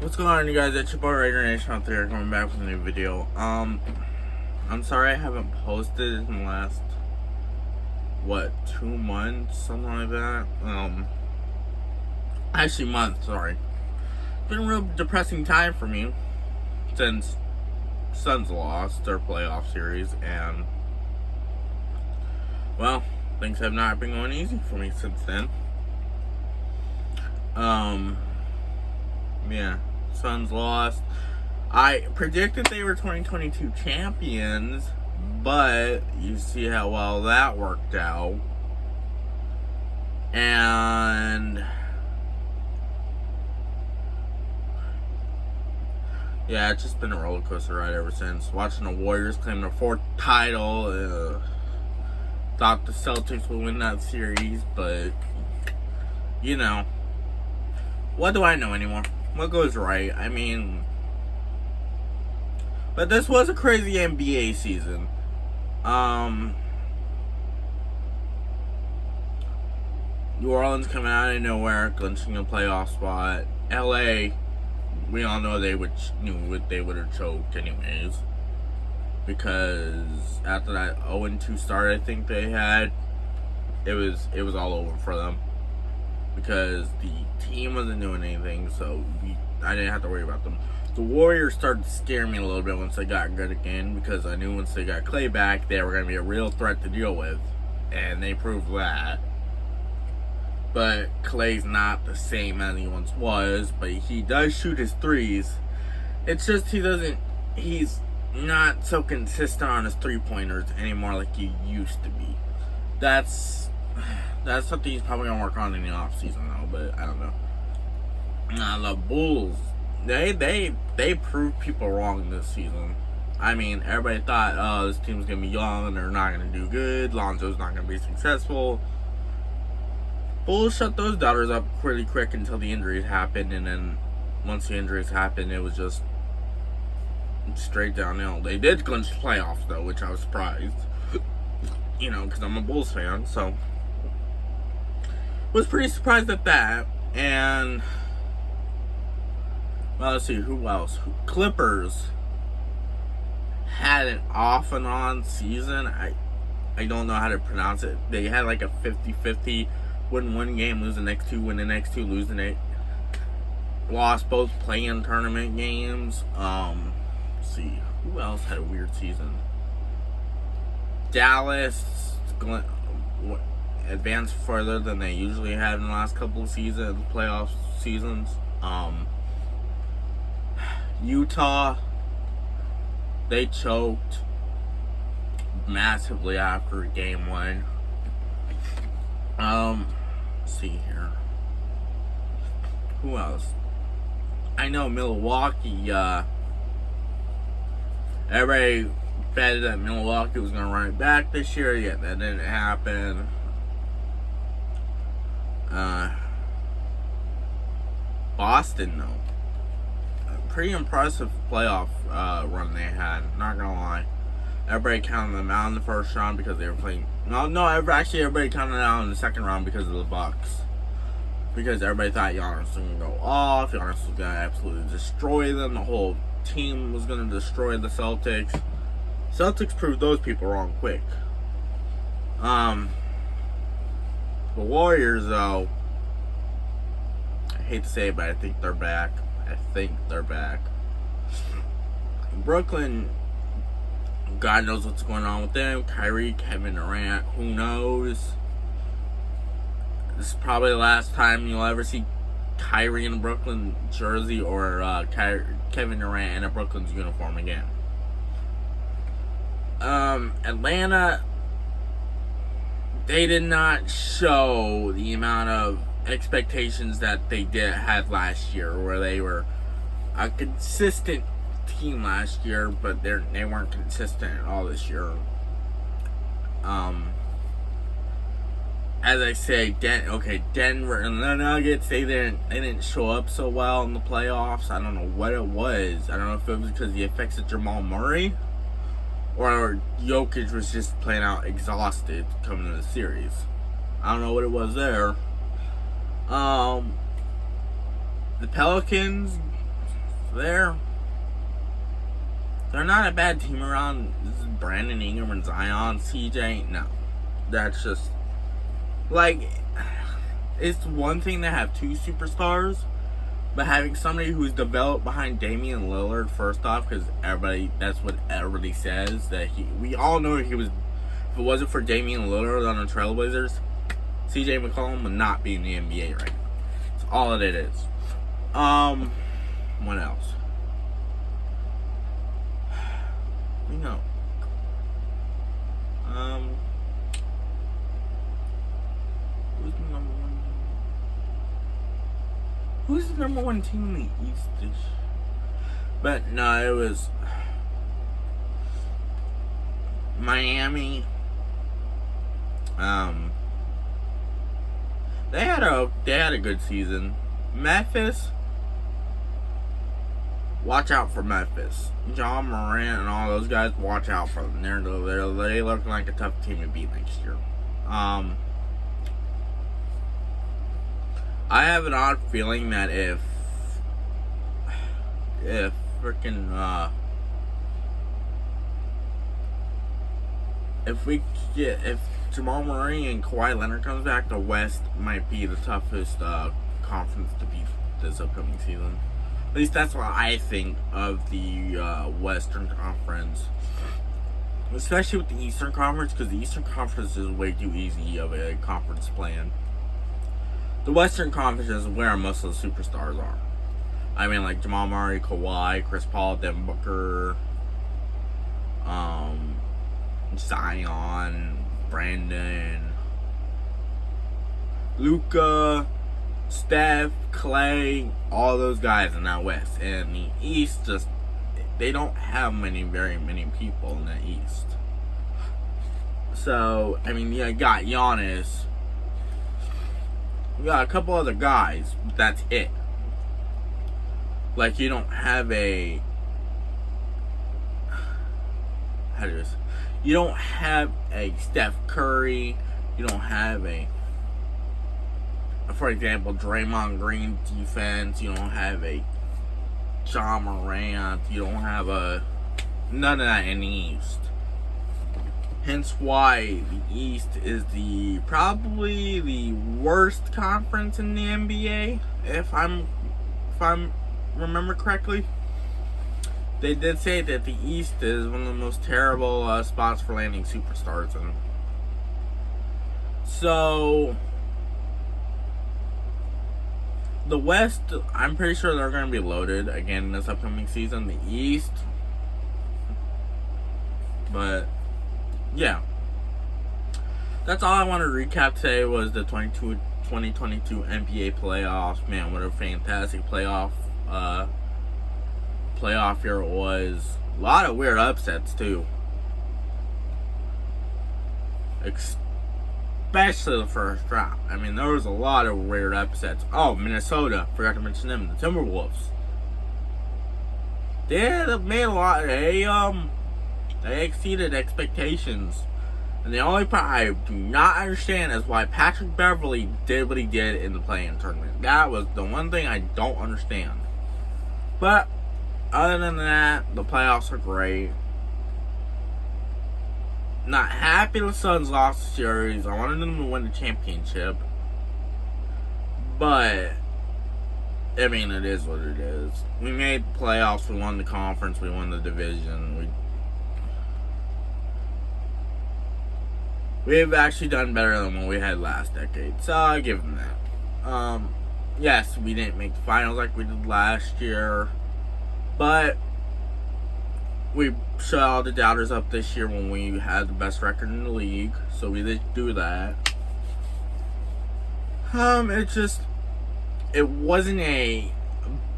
What's going on, you guys? It's your boy Raider Nation out there, coming back with a new video. I'm sorry I haven't posted in the last 2 months, something like that. Actually month, sorry. Been a real depressing time for me since Suns lost their playoff series, and well, things have not been going easy for me since then. Yeah, Suns lost. I predicted they were 2022 champions, but you see how well that worked out. And yeah, it's just been a roller coaster ride ever since. Watching the Warriors claim their 4th title. Thought the Celtics would win that series, but you know, what do I know anymore? What goes right? I mean, but this was a crazy NBA season. New Orleans coming out of nowhere, clinching a playoff spot. LA, we all know they would have choked anyways, because after that 0-2 start I think they had, it was all over for them, because the team wasn't doing anything, so I didn't have to worry about them. The Warriors started to scare me a little bit once they got good again, because I knew once they got Clay back, they were going to be a real threat to deal with, and they proved that. But Clay's not the same as he once was, but he does shoot his threes. It's just he's not so consistent on his three-pointers anymore like he used to be. That's something he's probably gonna work on in the off season though, but I don't know. The Bulls, they proved people wrong this season. I mean, everybody thought, oh, this team's gonna be young and they're not gonna do good. Lonzo's not gonna be successful. Bulls shut those doubters up pretty quick until the injuries happened, and then once the injuries happened, it was just straight downhill. They did clinch the playoffs though, which I was surprised. You know, because I'm a Bulls fan, so was pretty surprised at that. And well, let's see, who else? Clippers had an off and on season. I don't know how to pronounce it. They had like a 50-50, win one game, lose the next two, win the next two, lose the next. Lost both play-in tournament games. Let's see, who else had a weird season? Dallas advanced further than they usually had in the last couple of playoff seasons. Utah, they choked massively after game one. Let's see here. Who else? I know Milwaukee, everybody betted that Milwaukee was going to run it back this year, yet that didn't happen. Boston, though. A pretty impressive playoff run they had, not going to lie. Everybody counted them out in the first round because they were playing. Actually, everybody counted them out in the second round because of the Bucks. Because everybody thought Giannis was going to go off. Giannis was going to absolutely destroy them. The whole team was going to destroy the Celtics. Celtics proved those people wrong quick. The Warriors, though, I hate to say it, but I think they're back. Brooklyn, God knows what's going on with them. Kyrie, Kevin Durant, who knows? This is probably the last time you'll ever see Kyrie in a Brooklyn jersey or Kevin Durant in a Brooklyn's uniform again. Atlanta, they did not show the amount of expectations that they had last year, where they were a consistent team last year, but they weren't consistent at all this year. As I say, Denver and the Nuggets, they didn't show up so well in the playoffs. I don't know what it was. I don't know if it was because of the effects of Jamal Murray, or Jokic was just playing out exhausted coming into the series. I don't know what it was there. The Pelicans they're not a bad team around Brandon Ingram and Zion. CJ, no. That's just, like, it's one thing to have two superstars, but having somebody who's developed behind Damian Lillard, first off, because that's what everybody says, that we all know he was, if it wasn't for Damian Lillard on the Trailblazers, CJ McCollum would not be in the NBA right now. That's all that it is. What else? You know. Who's the number one? Who's the number one team in the East? But no, it was Miami. They had a good season. Memphis. Watch out for Memphis. John Morant and all those guys, watch out for them. They look like a tough team to beat next year. I have an odd feeling that if Jamal Murray and Kawhi Leonard comes back, the West might be the toughest conference to beat this upcoming season. At least that's what I think of the Western Conference. Especially with the Eastern Conference, because the Eastern Conference is way too easy of a conference plan. The Western Conference is where most of the superstars are. I mean, like Jamal Murray, Kawhi, Chris Paul, Devin Booker, Zion, Brandon, Luka, Steph, Clay, all those guys in that West. And the East, they don't have very many people in the East. So, I mean, you got Giannis. You got a couple other guys, but that's it. Like, you don't have you don't have a Steph Curry. You don't have for example, Draymond Green defense. You don't have a John Morant. You don't have none of that in the East. Hence why the East is probably the worst conference in the NBA, if I'm remember correctly. They did say that the East is one of the most terrible spots for landing superstars in. So the West, I'm pretty sure they're going to be loaded again this upcoming season. The East, but yeah, that's all I want to recap today was the 2022 NBA playoffs. Man, what a fantastic playoff year it was. A lot of weird upsets too, especially the first round. I mean, there was a lot of weird upsets. Oh, Minnesota, forgot to mention them. The Timberwolves. They made a lot. They exceeded expectations. And the only part I do not understand is why Patrick Beverley did what he did in the play-in tournament. That was the one thing I don't understand. But other than that, the playoffs are great. Not happy the Suns lost the series. I wanted them to win the championship. But I mean, it is what it is. We made the playoffs. We won the conference. We won the division. We've actually done better than what we had last decade. So I give them that. Yes, we didn't make the finals like we did last year. But we shut all the doubters up this year when we had the best record in the league. So we did do that. It wasn't a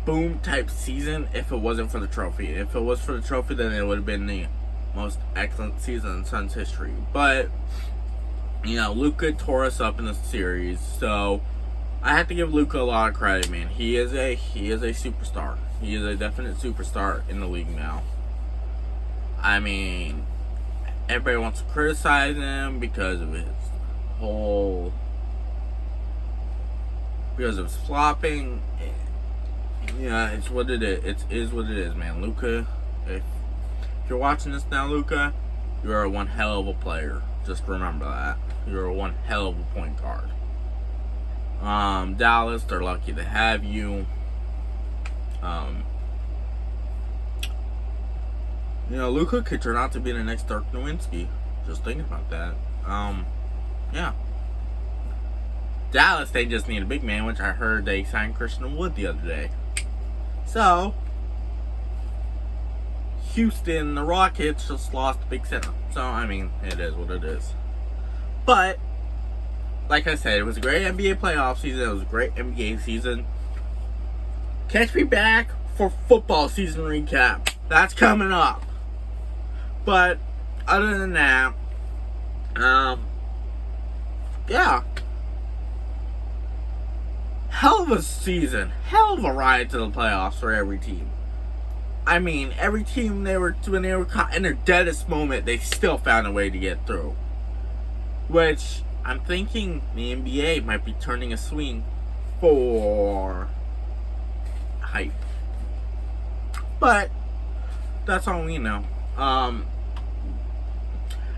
boom type season if it wasn't for the trophy. If it was for the trophy, then it would have been the most excellent season in Suns history. But Luka tore us up in the series, so I have to give Luka a lot of credit, man. He is a superstar. He is a definite superstar in the league now. I mean, everybody wants to criticize him because of his flopping. Yeah, it's what it is. It is what it is, man. Luka, if you're watching this now, Luka, you're one hell of a player. Just remember that. You're one hell of a point guard. Dallas, they're lucky to have you. Luka could turn out to be the next Dirk Nowitzki. Just thinking about that. Yeah. Dallas, they just need a big man, which I heard they signed Christian Wood the other day. So, Houston, the Rockets just lost a big center. So, I mean, it is what it is. But, like I said, it was a great NBA playoff season. It was a great NBA season. Catch me back for football season recap. That's coming up. But, other than that, yeah. Hell of a season. Hell of a ride to the playoffs for every team. I mean, every team when they were caught in their deadest moment, they still found a way to get through. Which, I'm thinking the NBA might be turning a swing for hype. But, that's all we know.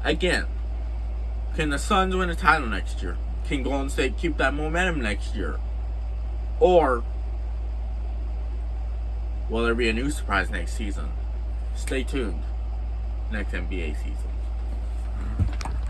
Again, can the Suns win a title next year? Can Golden State keep that momentum next year? Or will there be a new surprise next season? Stay tuned. Next NBA season.